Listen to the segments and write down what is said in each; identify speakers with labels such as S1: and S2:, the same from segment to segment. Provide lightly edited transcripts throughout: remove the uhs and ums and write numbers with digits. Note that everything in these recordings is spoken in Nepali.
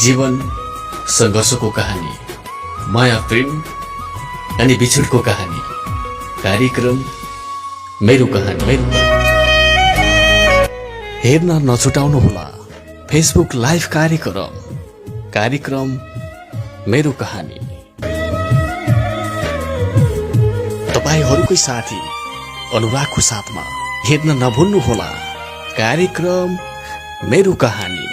S1: जीवन संघर्षको कहानी, माया प्रेम अनि बिछोडको कहानी। कार्यक्रम मेरो कहानी। हेर्न नछुटाउनुहोला फेसबुक लाइभ कार्यक्रम मेरो कहानी। तपाईहरुकै साथी अनुरागको साथमा हेर्न नभुल्नुहोला कार्यक्रम मेरो कहानी।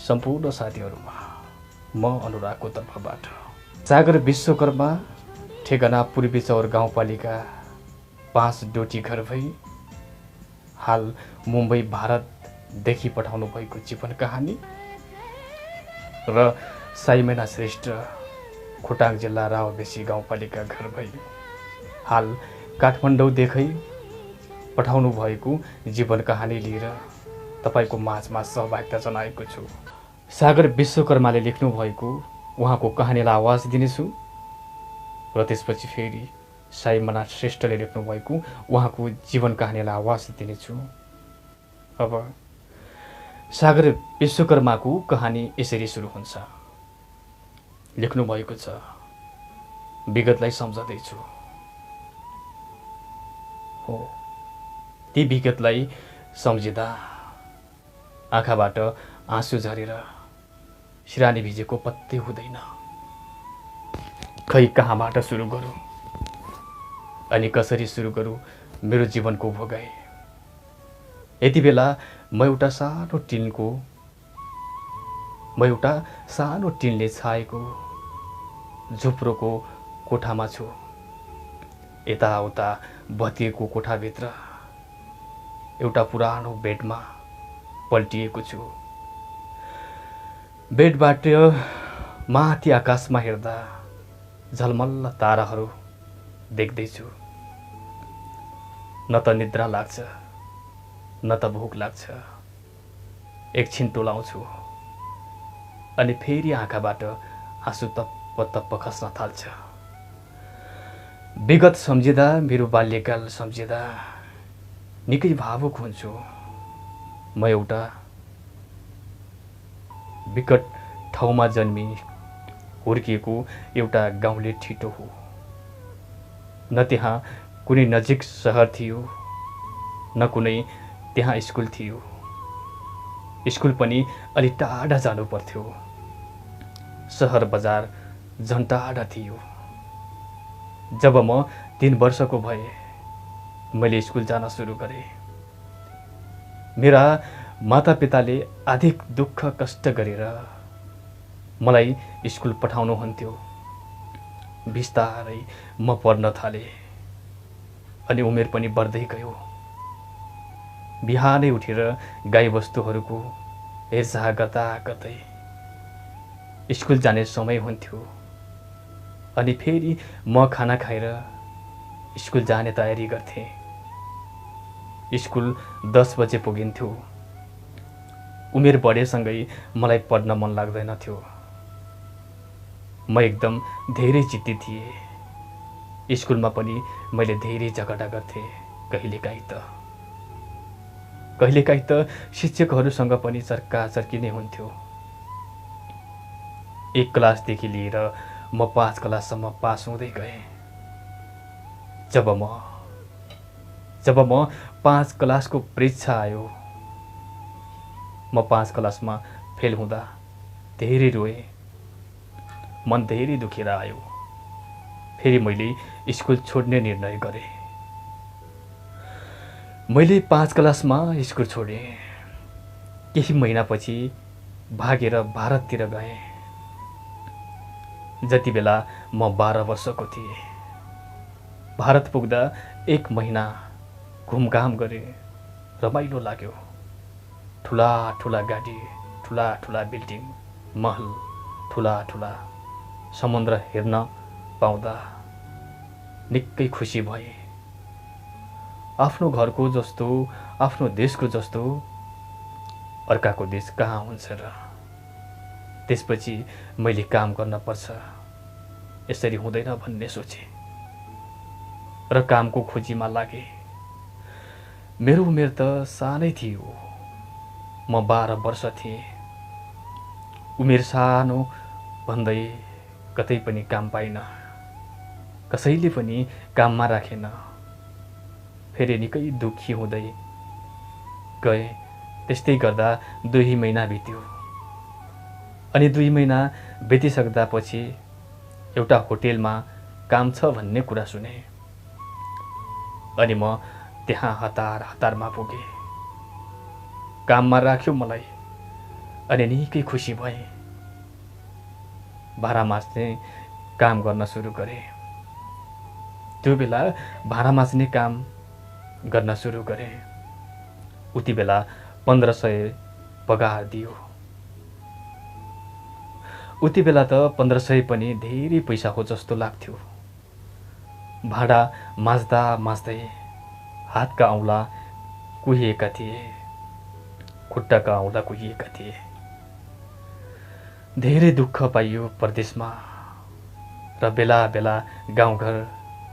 S2: सम्पूर्ण साथीहरुमा म अनुरागको तर्फबाट सागर विश्वकर्मा ठेगाना पूर्वी चौर गाउँपालिका 5 डोटी घर भई हाल मुम्बई भारतदेखि पठाउनु भएको जीवन कहानी र साइमेना श्रेष्ठ खोटाङ जिल्ला रावबेसी गाउँपालिका घर भई हाल काठमाडौँदेखि पठाउनु भएको जीवन कहानी लिएर तपाईको माझमा सहभागिता जनाएको छु। सागर विश्वकर्माले लेख्नु भएको उहाँको कहानीलाई आवाज दिनेछु र त्यसपछि फेरि साइमना श्रेष्ठले लेख्नु भएको उहाँको जीवन कहानीलाई आवाज दिनेछु। अब सागर विश्वकर्माको कहानी यसरी सुरु हुन्छ। लेख्नु भएको छ, विगतलाई सम्झदै छु। हो, ती विगतलाई सम्झिँदा आँखाबाट आँसु झरेर सिरानी भिजेको पत्तै हुँदैन। खै कहाँबाट सुरु गरौँ अनि कसरी सुरु गरौँ मेरो जीवनको भोगाई। यति बेला म एउटा सानो टिनले छाएको झुप्रोको कोठामा छु। यताउता भत्किएको कोठाभित्र एउटा पुरानो बेडमा पल्टिएको छु। बेडबाट माथि आकाशमा हेर्दा झलमल्ल ताराहरू देख्दैछु। न त निद्रा लाग्छ न त भोक लाग्छ। एकछिन टोलाउँछु अनि फेरि आँखाबाट आँसु तप्प तप्प खस्न थाल्छ। विगत सम्झिँदा, मेरो बाल्यकाल सम्झिँदा निकै भावुक हुन्छु। म एउटा विकट ठाउँमा जन्मी हुर्किएको एउटा गाउँले ठिटो हो। न त्यहाँ कुनै नजिक सहर थियो न कुनै त्यहाँ स्कुल थियो। स्कुल पनि अलि टाढा जानु पर्थ्यो। सहर बजार झन् टाढा थियो। जब म 3 वर्षको भएँ मैले स्कुल जान सुरु गरेँ। मेरा मातापिताले अधिक दुःख कष्ट गरेर मलाई स्कुल पठाउनुहुन्थ्यो। बिस्तारै म पढ्न थालेँ अनि उमेर पनि बढ्दै गयो। बिहानै उठेर गाईबस्तुहरूको हेरचाह गर्दा गर्दै स्कुल जाने समय हुन्थ्यो अनि फेरि म खाना खाएर स्कुल जाने तयारी गर्थेँ। स्कुल 10 बजे पुगिन्थ्यो। उमेर बढेसँगै मलाई पढ्न मन लाग्दैन थियो। म एकदम धेरै चित्ती थिएँ। स्कुलमा पनि मैले धेरै झगडा गर्थेँ। कहिलेकाहीँ त शिक्षकहरूसँग पनि चर्काचर्की नै हुन्थ्यो। एक क्लासदेखि लिएर म 5 क्लाससम्म पास हुँदै गएँ। जब म 5 क्लासको परीक्षा आयो, म 5 क्लासमा फेल हुँदा धेरै रोएँ, मन धेरै दुखेर आयो। फेरि मैले स्कुल छोड्ने निर्णय गरेँ। मैले 5 क्लासमा स्कुल छोडेँ। केही महिनापछि भागेर भारततिर गएँ। जति बेला म 12 वर्षको थिएँ। भारत पुग्दा 1 महिना घुमघाम गरेँ, रमाइलो लाग्यो। ठुला ठुला गाडी, ठुला ठुला बिल्डिङ, महल, ठुला ठुला समुद्र हेर्न पाउँदा निकै खुसी भएँ। आफ्नो घरको जस्तो, आफ्नो देशको जस्तो अर्काको देश कहाँ हुन्छ र। त्यसपछि मैले काम गर्न पर्छ, यसरी हुँदैन भन्ने सोचेँ र कामको खोजीमा लागेँ। मेरो उमेर त सानै थियो, म 12 वर्ष थिएँ। उमेर सानो भन्दै कतै पनि काम पाइनँ, कसैले पनि काममा राखेन। फेरि निकै दुखी हुँदै गएँ। त्यस्तै गर्दा 2 महिना बित्यो। अनि 2 महिना बितिसक्दापछि एउटा होटेलमा काम छ भन्ने कुरा सुने। अनि म त्यहाँ हतारमा पुगेँ। काममा राख्यो मलाई अनि निकै खुसी भएँ। भाँडा माझ्ने काम गर्न सुरु गरेँ। त्यो बेला भाँडा माझ्ने काम गर्न सुरु गरेँ। उति बेला 1500 पगार दियो। उति बेला त 1500 पनि धेरै पैसा हो जस्तो लाग्थ्यो। भाँडा माझ्दा माझ्दै हातका औँला कुहिएका थिए, खुट्टाका औँला कुहिएका थिए। धेरै दुःख पाइयो परदेशमा र बेला बेला गाउँघर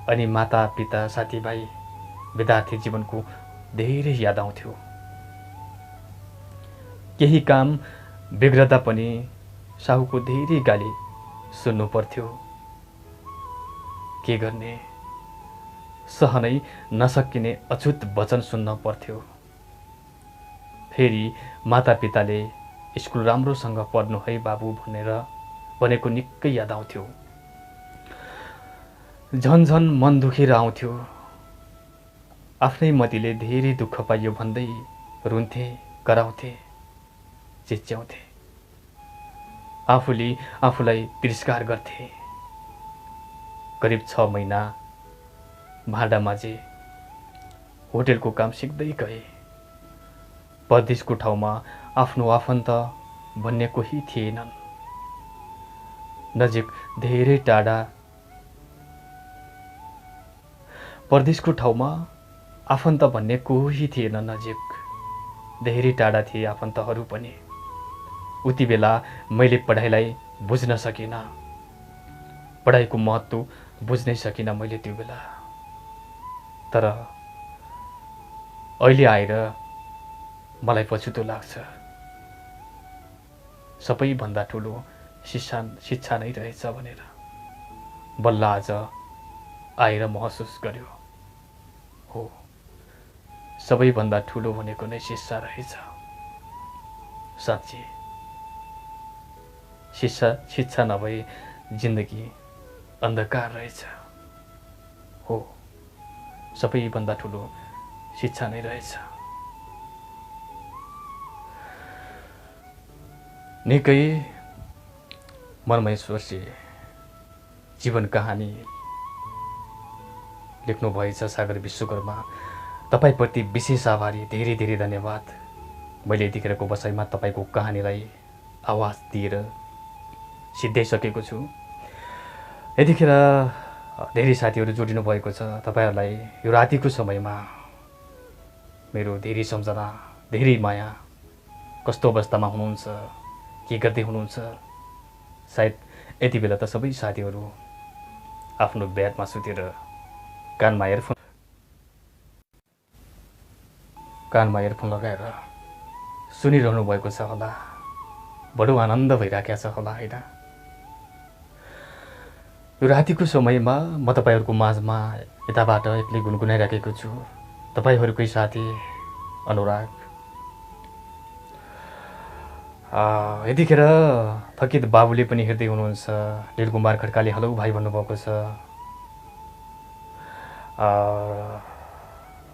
S2: अनि माता पिता साथीभाइ विद्यार्थी जीवनको धेरै याद आउँथ्यो। केही काम बिग्रदा पनि साहुको धेरै गाली सुन्नु पर्थ्यो। के गर्ने, सहनै नसकिने अछुत वचन सुन्न पर्थ्यो। फेरि माता पिताले स्कुल राम्रोसँग पढ्नु है बाबु भनेको निकै याद आउँथ्यो। झन मन दुखेर आउँथ्यो। आफ्नै मतिले धेरै दुःख पाइयो भन्दै रुन्थे, कराउँथे, चिच्याउँथे। आफूले आफूलाई तिरस्कार गर्थे। करिब 6 महिना भाँडा माझे, होटेलको काम सिक्दै गए। परदेशको ठाउँमा आफ्नो आफन्त भन्ने कोही थिएनन्। नजिक धेरै टाढा। परदेशको ठाउँमा आफन्त भन्ने कोही थिएन। नजिक धेरै टाढा थिए आफन्तहरू पनि। उति बेला मैले पढाइलाई बुझ्न सकिनँ। पढाइको महत्त्व बुझ्नै सकिनँ मैले त्यो बेला। तर अहिले आएर मलाई पछुतो लाग्छ। सबैभन्दा ठुलो शिक्षा नै रहेछ भनेर बल्ल आज आएर महसुस गर्यो। हो, सबैभन्दा ठुलो भनेको नै शिक्षा रहेछ। साँच्चै शिक्षा नभए जिन्दगी अन्धकार रहेछ। हो, सबैभन्दा ठुलो शिक्षा नै रहेछ। निकै मनमयस्पर्शी जीवन कहानी लेख्नुभएछ सागर विश्वकर्मा। तपाईप्रति विशेष आभारी, धेरै धेरै धन्यवाद। मैले यतिखेरको बसाइमा तपाईँको कहानीलाई आवाज दिएर सिद्ध्याइसकेको छु। यतिखेर धेरै साथीहरू जोडिनु भएको छ। तपाईँहरूलाई यो रातिको समयमा मेरो धेरै सम्झना, धेरै माया। कस्तो अवस्थामा हुनुहुन्छ, के गर्दै हुनुहुन्छ? सायद यति बेला त सबै साथीहरू आफ्नो बेडमा सुतेर कानमा एयरफोन कानमा इयरफोन लगाएर सुनिरहनु भएको छ होला, बडो आनन्द भइराखेको छ होला होइन। यो रातिको समयमा म तपाईँहरूको माझमा यताबाट एक्लै गुनगुनाइराखेको छु, तपाईँहरूकै साथी अनुराग। यतिखेर थकित बाबुले पनि हेर्दै हुनुहुन्छ। लीलकुमार खड्काले हेलो भाइ भन्नुभएको छ।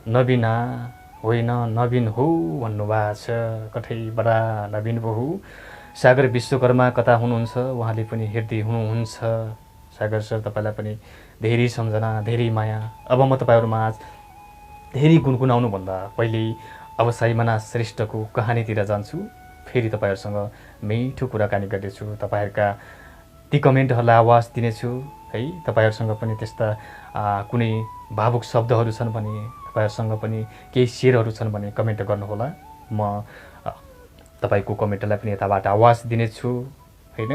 S2: नवीना होइन नवीन हो भन्नुभएको छ, कठैबाट नवीन बहु। सागर विश्वकर्मा कता हुनुहुन्छ, उहाँले पनि हेर्दै हुनुहुन्छ। सागर सर तपाईँलाई पनि धेरै सम्झना, धेरै माया। अब म तपाईँहरूमा आज धेरै गुनगुनाउनुभन्दा पहिले अब साइमना श्रेष्ठको कहानीतिर जान्छु। फेरि तपाईँहरूसँग मिठो कुराकानी गर्नेछु, तपाईँहरूका ती कमेन्टहरूलाई आवाज दिनेछु है। तपाईँहरूसँग पनि त्यस्ता कुनै भावुक शब्दहरू छन् भने, तपाईँहरूसँग पनि केही शेरहरू छन् भने कमेन्ट गर्नुहोला। म तपाईँको कमेन्टलाई पनि यताबाट आवाज दिनेछु होइन।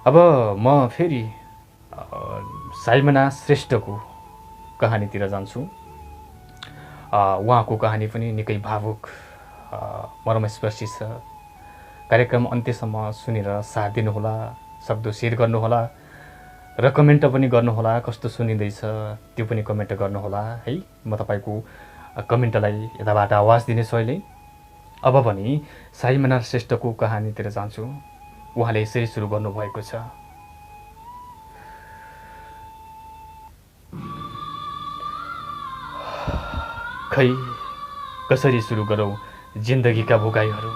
S2: अब म फेरि साइमना श्रेष्ठको कहानीतिर जान्छु। उहाँको कहानी पनि निकै भावुक, मर्मस्पर्शी छ। कार्यक्रम अन्त्यसम्म सुनेर साथ दिनुहोला, सक्दो सेयर गर्नुहोला र कमेन्ट पनि गर्नुहोला। कस्तो सुनिँदैछ त्यो पनि कमेन्ट गर्नुहोला है। म तपाईँको कमेन्टलाई यताबाट आवाज दिनेछु अहिले। अब भने साइमना श्रेष्ठको कहानीतिर जान्छु। उहाँले यसरी सुरु गर्नुभएको छ। खै कसरी सुरु गरौँ जिन्दगीका भोगाइहरू।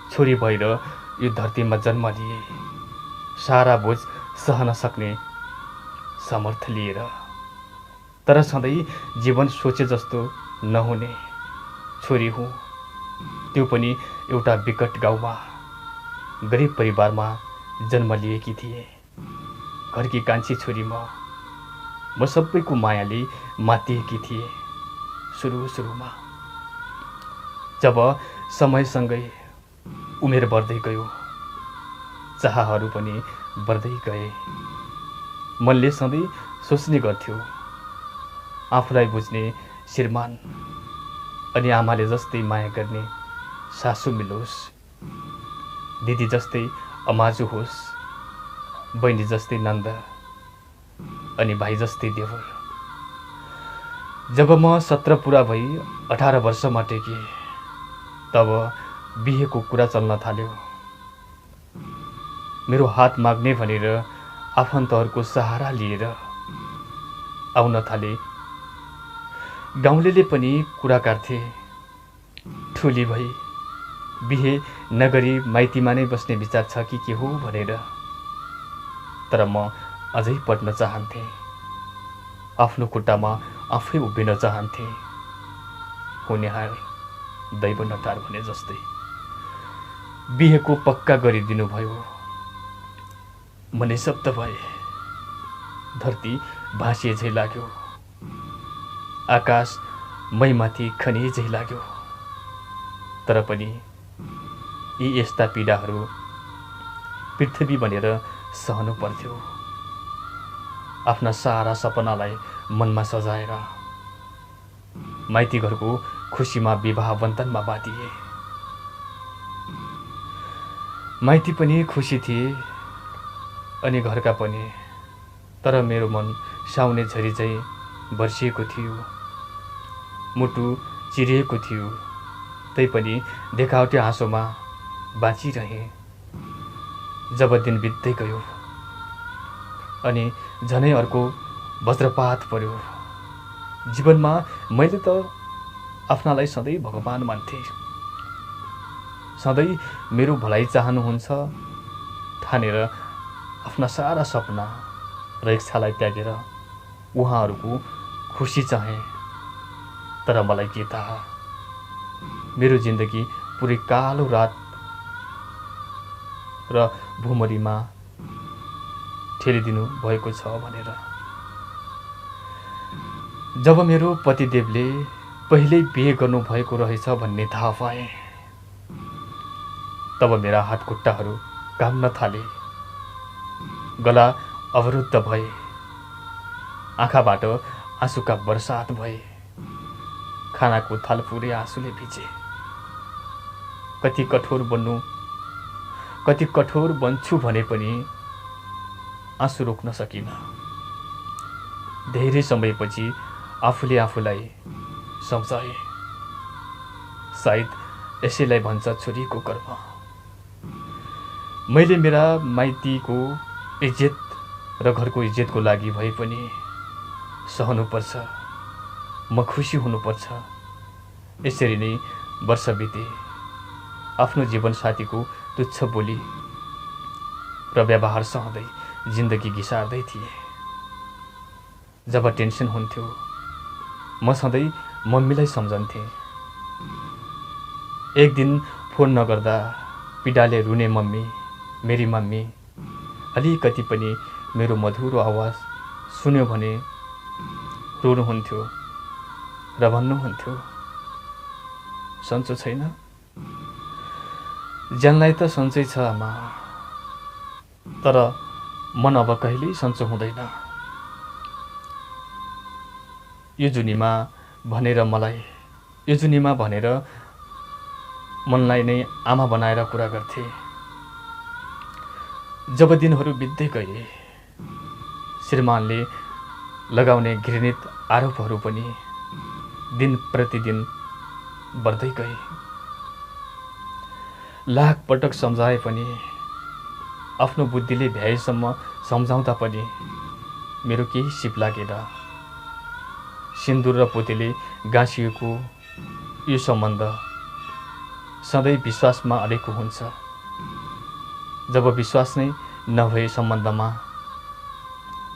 S2: छोरी भएर यो धरतीमा जन्म लिए, सारा बोझ सहन सक्ने सामर्थ्य लिएर। तर सधैँ जीवन सोचे जस्तो नहुने छोरी हुँ। त्यो पनि एउटा विकट गाउँमा, गरिब परिवारमा जन्म लिएकी थिए। घरकी कान्छी छोरी म सबैको मायाले मातिएकी थिएँ। सुरुमा जब समयसँगै उमेर बढ्दै गयो, चाहहरू पनि बढ्दै गए। मनले सधैँ सोच्ने गर्थ्यो आफूलाई बुझ्ने श्रीमान अनि आमाले जस्तै माया गर्ने सासू मिलोस्, दिदी जस्तै अमाजु होस्, बहिनी जस्तै नन्द अनि भाइ जस्तै देवर। जब म 17 पुरा भई 18 वर्षमा टेकेँ, तब बिहेको कुरा चल्न थाल्यो। मेरो हात माग्ने भनेर आफन्तहरूको सहारा लिएर आउन थाले। गाउँलेले पनि कुरा काट्थे, ठुली भई बिहे नगरी माइतीमा नै बस्ने विचार छ कि के हो भनेर। तर म अझै पढ्न चाहन्थे, आफ्नो खुट्टामा आफै उभिन चाहन्थे। हुनेहार दैव नटार भने जस्तै बिहेको पक्का गरिदिनु भयो। म निशब्द भए। धरती भाँसिए झै लाग्यो, आकाश मैमाथि खनिए झै लाग्यो। तर पनि यी यस्ता पीडाहरू पृथ्वी भनेर सहनु पर्थ्यो। आफ्ना सारा सपनालाई मनमा सजाएर माइती घरको खुसीमा विवाह बन्धनमा बाँधिए। माइती पनि खुसी थिए अनि घरका पनि। तर मेरो मन साउने झरी चाहिँ बर्सिएको थियो, मुटु चिरिएको थियो। तैपनि देखावटी हाँसोमा बाँचिरहे। जब दिन बित्दै गयो अनि झनै अर्को वज्रपात पर्यो। जीवनमा मैले त आफ्नालाई सधैँ भगवान मान्थे। सधैँ मेरो भलाइ चाहनुहुन्छ ठानेर आफ्ना सारा सपना र इच्छालाई त्यागेर उहाँहरूको खुसी चाहे। तर मलाई के थाहा, मेरो जिन्दगी पुरै कालो रात र भुमरीमा ठेलिदिनु भएको छ भनेर। जब मेरो पतिदेवले पहिल्यै बिहे गर्नुभएको रहेछ भन्ने थाहा पाए, तब मेरा हात खुट्टाहरू काम्न थाले, गला अवरुद्ध भए, आँखाबाट आँसुका बरसात भए। खानाको थाल पुरै आँसुले भिजे। कति कठोर बन्छु भने पनि आँसु रोक्न सकिनँ। धेरै समयपछि आफूले आफूलाई सम्झाएँ, सायद यसैलाई भन्छ छोरीको कर्म। मैले मेरा माइतीको इज्जत र घरको इज्जतको लागि भए पनि सहनुपर्छ, म खुसी हुनुपर्छ। यसरी नै वर्ष बिते। आफ्नो जीवनसाथीको तुच्छ बोली र व्यवहार सहँदै जिन्दगी घिसार्दै थिए। जब टेन्सन हुन्थ्यो म सधैँ मम्मीलाई सम्झन्थेँ। एक दिन फोन नगर्दा पीडाले रुने मम्मी, मेरी मम्मी अलिकति पनि मेरो मधुरो आवाज सुन्यो भने रुनुहुन्थ्यो र भन्नुहुन्थ्यो, सन्चो छैन? ज्यानलाई त सन्चै छ आमा, तर मन अब कहिल्यै सन्चो हुँदैन। यो जुनीमा भनेर मनलाई नै आमा बनाएर कुरा गर्थे। जब दिनहरू बित्दै गए, श्रीमानले लगाउने घृणित आरोपहरू पनि दिन प्रतिदिन बढ्दै गए। लाख पटक सम्झाए पनि, आफ्नो बुद्धिले भ्याएसम्म सम्झाउँदा पनि मेरो केही सिप लागेन। सिन्दुर र पोतेले गाँसिएको यो सम्बन्ध सधैँ विश्वासमा अडेको हुन्छ। जब विश्वास नै नभए सम्बन्धमा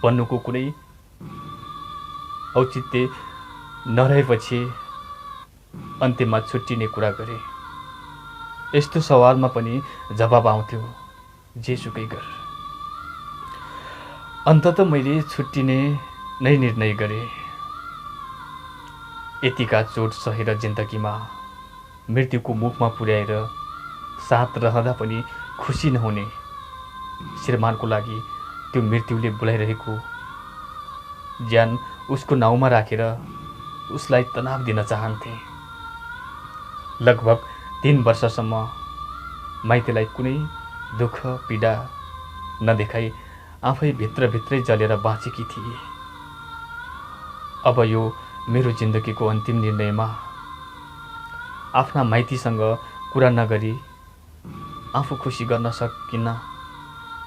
S2: बन्नुको कुनै औचित्य नरहेपछि अन्त्यमा छुट्टिने कुरा गरे। यस्तो सवालमा पनि जवाब आउँथ्यो, जेसुकै गर। अन्ततः मैले छुट्टिने नै निर्णय गरेँ। यतिका चोट सहेर जिन्दगीमा मृत्युको मुखमा पुर्याएर साथ रहँदा पनि खुसी नहुने श्रीमानको लागि त्यो मृत्युले बोलाइरहेको ज्यान उसको नाउँमा राखेर उसलाई तनाव दिन चाहन्थे। लगभग 3 वर्षसम्म माइतीलाई कुनै दुःख पीडा नदेखाई आफै भित्रभित्रै जलेर बाँचेकी थिए। अब यो मेरो जिन्दगीको अन्तिम निर्णयमा आफ्ना माइतीसँग कुरा नगरी आफू खुसी गर्न सकिनँ,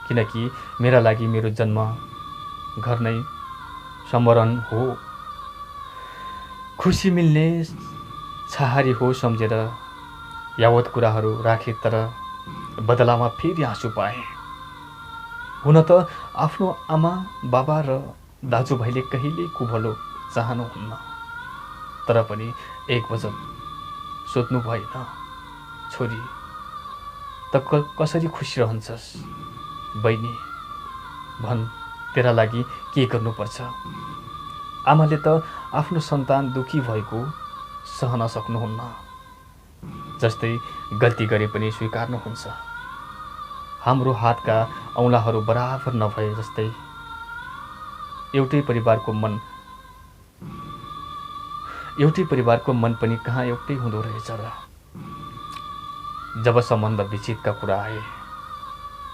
S2: किनकि मेरा लागि मेरो जन्म घर नै समरण हो, खुसी मिल्ने छहारी हो सम्झेर यावत कुराहरू राखे। तर बदलामा फेरि आँसु पाएँ। हुन त आफ्नो आमा बाबा र दाजुभाइले कहिल्यै कुभलो चाहनुहुन्न, तर पनि एक वचन सोध्नु भएन, छोरी त कसरी खुसी रहन्छस्? बहिनी भन, तेरा लागि के गर्नुपर्छ? आमाले त आफ्नो सन्तान दुखी भएको सहन सक्नुहुन्न, जस्तै गल्ती गरे पनि स्वीकार्नुहुन्छ। हाम्रो हातका औँलाहरू बराबर नभए जस्तै एउटै परिवारको मन पनि कहाँ एउटै हुँदो रहेछ र? जब सम्बन्ध विच्छेदका कुरा आए,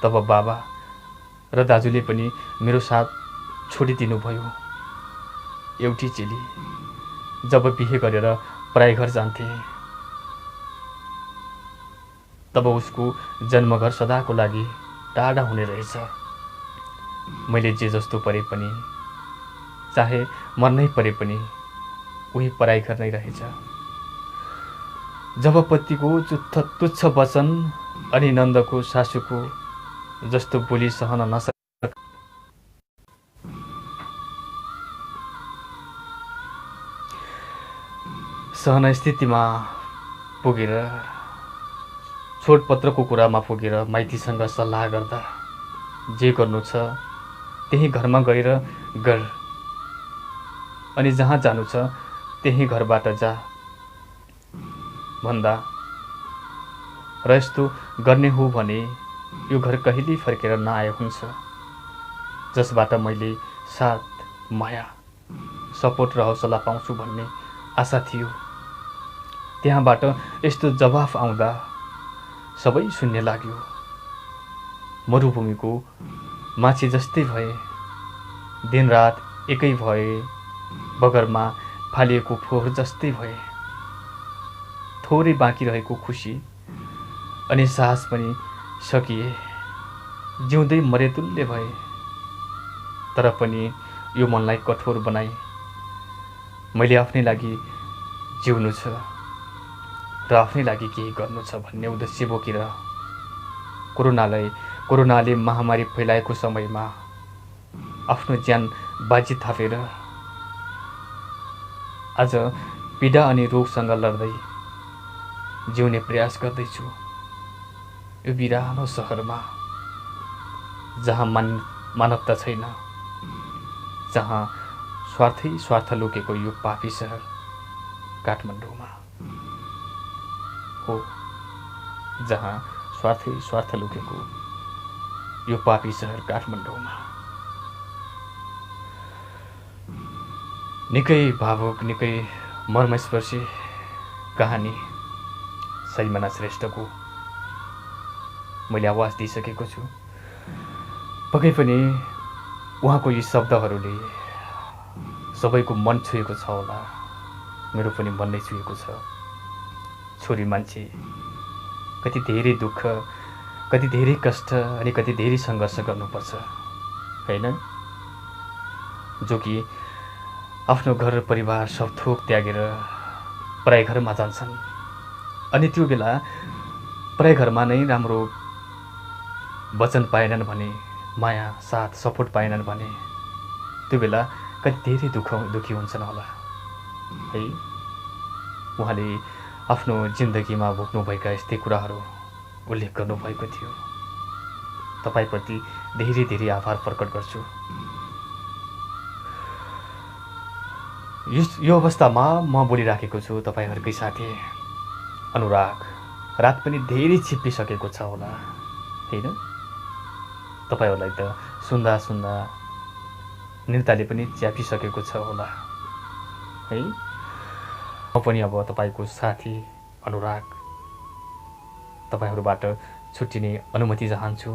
S2: तब बाबा र दाजुले पनि मेरो साथ छोडिदिनु भयो। एउटी चेली जब बिहे गरेर पराई घर जान्थे, तब उसको जन्मघर सदाको लागि टाढा हुने रहेछ। मैले जे जस्तो परे पनि, चाहे मर्नै परे पनि उही पराई घर नै रहेछ। जब पतिको तुच्छ वचन अनि नन्दको सासूको जस्तो बोली सहन स्थितिमा पुगेर, छोडपत्रको कुरामा पुगेर माइतीसँग सल्लाह गर्दा, जे गर्नु छ त्यही घरमा गएर गर, अनि जहाँ जानु छ त्यही घरबाट जा भन्दा र यस्तो गर्ने हो भने यो घर कहिल्यै फर्केर नआए हुन्छ, जसबाट मैले साथ, माया, सपोर्ट र हौसला पाउँछु भन्ने आशा थियो। त्यहाँबाट यस्तो जवाफ आउँदा सबै शून्य लाग्यो। मरुभूमिको माछी जस्तै भए, दिनरात एकै भए, बगरमा फालिएको फोहोर जस्तै भए। थोरै बाँकी रहेको खुसी अनि साहस पनि सकिए, जिउँदै मरेतुल्य भए। तर पनि यो मनलाई कठोर बनाए। मैले आफ्नै लागि जिउनु छ र आफ्नै लागि केही गर्नु छ भन्ने उद्देश्य बोकेर कोरोनाले महामारी फैलाएको समयमा आफ्नो ज्यान बाजी थापेर आज पीडा अनि रोगसँग लड्दै जिउने प्रयास गर्दैछु यो बिरानो सहरमा, जहाँ मानवता छैन, जहाँ स्वार्थै स्वार्थ लुकेको यो पापी सहर काठमाडौँमा हो, जहाँ स्वार्थै स्वार्थ लुकेको यो पापी सहर काठमाडौँमा। निकै भावुक, निकै मर्मस्पर्शी कहानी सैमना श्रेष्ठको मैले आवाज दिइसकेको छु। पक्कै पनि उहाँको यी शब्दहरूले सबैको मन छुएको छ होला, मेरो पनि मन नै छुएको छ। छोरी मान्छे कति धेरै दुःख, कति धेरै कष्ट अनि कति धेरै सङ्घर्ष गर्नुपर्छ हैन, जो कि आफ्नो घर परिवार सब थोक त्यागेर पराई घरमा जान्छन्। अनि त्यो बेला पराई घरमा नै राम्रो वचन पाएनन् भने, माया साथ सपोर्ट पाएनन् भने त्यो बेला कति धेरै दुखी हुन्छन् होला है। उहाँले आफ्नो जिन्दगीमा भोग्नुभएका यस्तै कुराहरू उल्लेख गर्नुभएको थियो। तपाईप्रति धेरै धेरै आभार प्रकट गर्छु। यो अवस्थामा म बोलिराखेको छु तपाईहरुकै साथी अनुराग। रात पनि धेरै छिप्पिसकेको छ होला हैन। तपाईहरुलाई त सुन्दा सुन्दा निद्राले पनि च्यापिसकेको छ होला है। म पनि अब तपाईको साथी अनुराग तपाईहरुबाट छुट्टिने अनुमति चाहन्छु।